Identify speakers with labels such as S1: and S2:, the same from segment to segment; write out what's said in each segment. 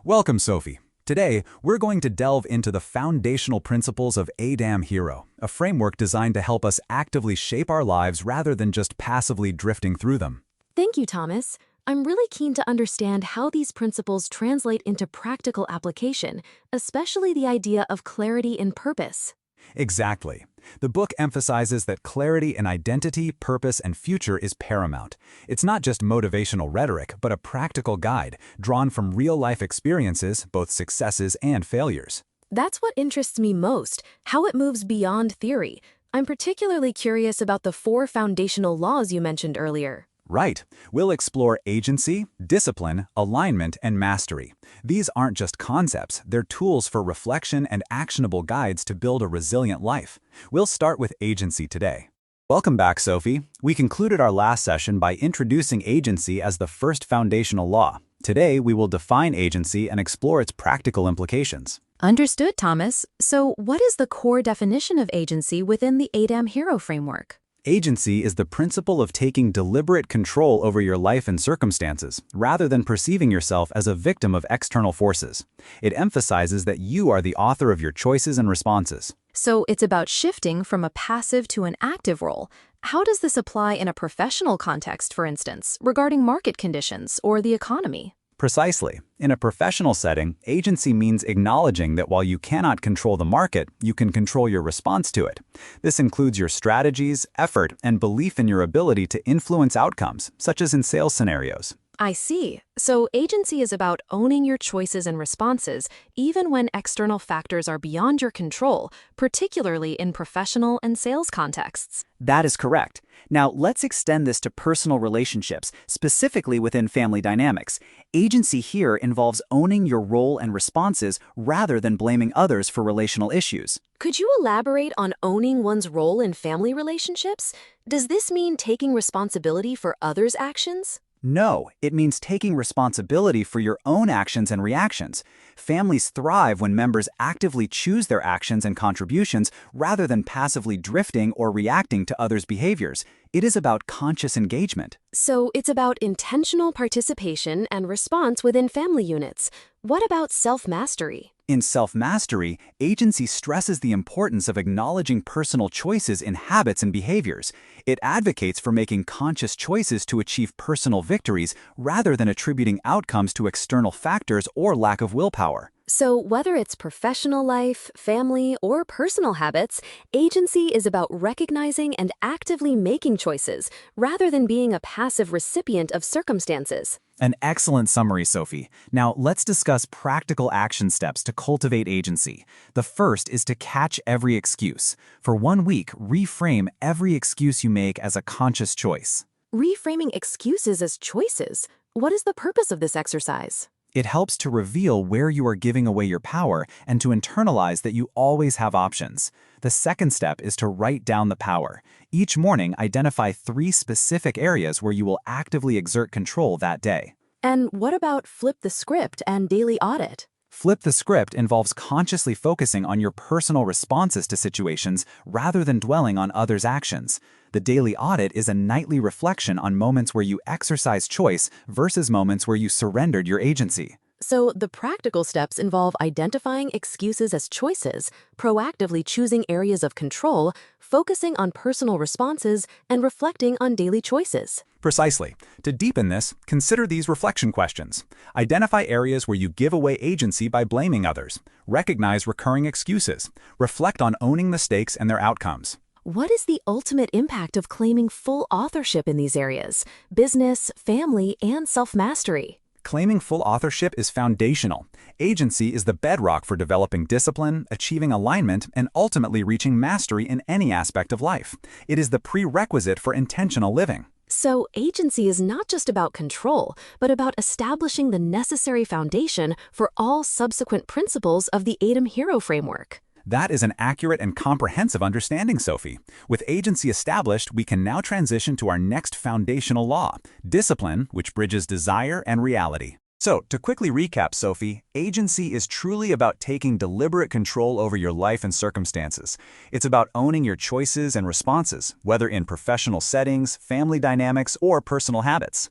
S1: Welcome, Sophie. Today, we're going to delve into the foundational principles of ADAM Hero, a framework designed to help us actively shape our lives rather than just passively drifting through them.
S2: Thank you, Thomas. I'm really keen to understand how these principles translate into practical application, especially the idea of clarity in purpose.
S1: Exactly. The book emphasizes that clarity in identity, purpose, and future is paramount. It's not just motivational rhetoric, but a practical guide drawn from real-life experiences, both successes and failures.
S2: That's what interests me most, how it moves beyond theory. I'm particularly curious about the 4 foundational laws you mentioned earlier.
S1: Right. We'll explore agency, discipline, alignment, and mastery. These aren't just concepts, they're tools for reflection and actionable guides to build a resilient life. We'll start with agency today. Welcome back, Sophie. We concluded our last session by introducing agency as the first foundational law. Today, we will define agency and explore its practical implications.
S2: Understood, Thomas. So what is the core definition of agency within the ADAM Hero framework?
S1: Agency is the principle of taking deliberate control over your life and circumstances, rather than perceiving yourself as a victim of external forces. It emphasizes that you are the author of your choices and responses.
S2: So it's about shifting from a passive to an active role. How does this apply in a professional context, for instance, regarding market conditions or the economy?
S1: Precisely. In a professional setting, agency means acknowledging that while you cannot control the market, you can control your response to it. This includes your strategies, effort, and belief in your ability to influence outcomes, such as in sales scenarios.
S2: I see. So agency is about owning your choices and responses, even when external factors are beyond your control, particularly in professional and sales contexts.
S3: That is correct. Now, let's extend this to personal relationships, specifically within family dynamics. Agency here involves owning your role and responses rather than blaming others for relational issues.
S2: Could you elaborate on owning one's role in family relationships? Does this mean taking responsibility for others' actions?
S3: No, it means taking responsibility for your own actions and reactions. Families thrive when members actively choose their actions and contributions rather than passively drifting or reacting to others' behaviors. It is about conscious engagement.
S2: So it's about intentional participation and response within family units. What about self-mastery?
S3: In self-mastery, agency stresses the importance of acknowledging personal choices in habits and behaviors. It advocates for making conscious choices to achieve personal victories rather than attributing outcomes to external factors or lack of willpower.
S2: So whether it's professional life, family, or personal habits, agency is about recognizing and actively making choices rather than being a passive recipient of circumstances.
S3: An excellent summary, Sophie. Now, let's discuss practical action steps to cultivate agency. The first is to catch every excuse. For 1 week, reframe every excuse you make as a conscious choice.
S2: Reframing excuses as choices. What is the purpose of this exercise?
S3: It helps to reveal where you are giving away your power and to internalize that you always have options. The second step is to write down the power. Each morning, identify 3 specific areas where you will actively exert control that day.
S2: And what about flip the script and daily audit?
S3: Flip the script involves consciously focusing on your personal responses to situations rather than dwelling on others' actions. The daily audit is a nightly reflection on moments where you exercise choice versus moments where you surrendered your agency.
S2: So the practical steps involve identifying excuses as choices, proactively choosing areas of control, focusing on personal responses, and reflecting on daily choices.
S1: Precisely. To deepen this, consider these reflection questions. Identify areas where you give away agency by blaming others. Recognize recurring excuses. Reflect on owning the stakes and their outcomes.
S2: What is the ultimate impact of claiming full authorship in these areas? Business, family, and self-mastery.
S1: Claiming full authorship is foundational. Agency is the bedrock for developing discipline, achieving alignment, and ultimately reaching mastery in any aspect of life. It is the prerequisite for intentional living.
S2: So agency is not just about control, but about establishing the necessary foundation for all subsequent principles of the ADAM Hero framework.
S1: That is an accurate and comprehensive understanding, Sophie. With agency established, we can now transition to our next foundational law, discipline, which bridges desire and reality. So, to quickly recap, Sophie, agency is truly about taking deliberate control over your life and circumstances. It's about owning your choices and responses, whether in professional settings, family dynamics, or personal habits.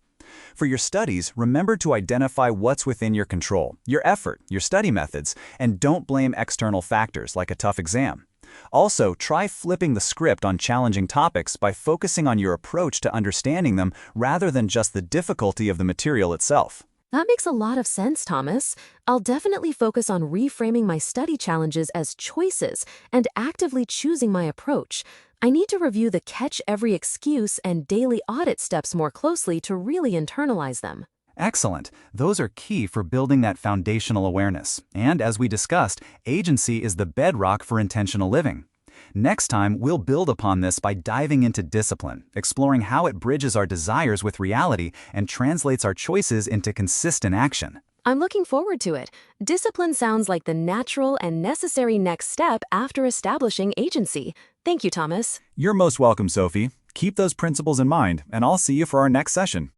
S1: For your studies, remember to identify what's within your control, your effort, your study methods, and don't blame external factors like a tough exam. Also, try flipping the script on challenging topics by focusing on your approach to understanding them rather than just the difficulty of the material itself.
S2: That makes a lot of sense, Thomas. I'll definitely focus on reframing my study challenges as choices and actively choosing my approach. I need to review the catch every excuse and daily audit steps more closely to really internalize them.
S3: Excellent. Those are key for building that foundational awareness. And as we discussed, agency is the bedrock for intentional living. Next time, we'll build upon this by diving into discipline, exploring how it bridges our desires with reality and translates our choices into consistent action.
S2: I'm looking forward to it. Discipline sounds like the natural and necessary next step after establishing agency. Thank you, Thomas.
S1: You're most welcome, Sophie. Keep those principles in mind, and I'll see you for our next session.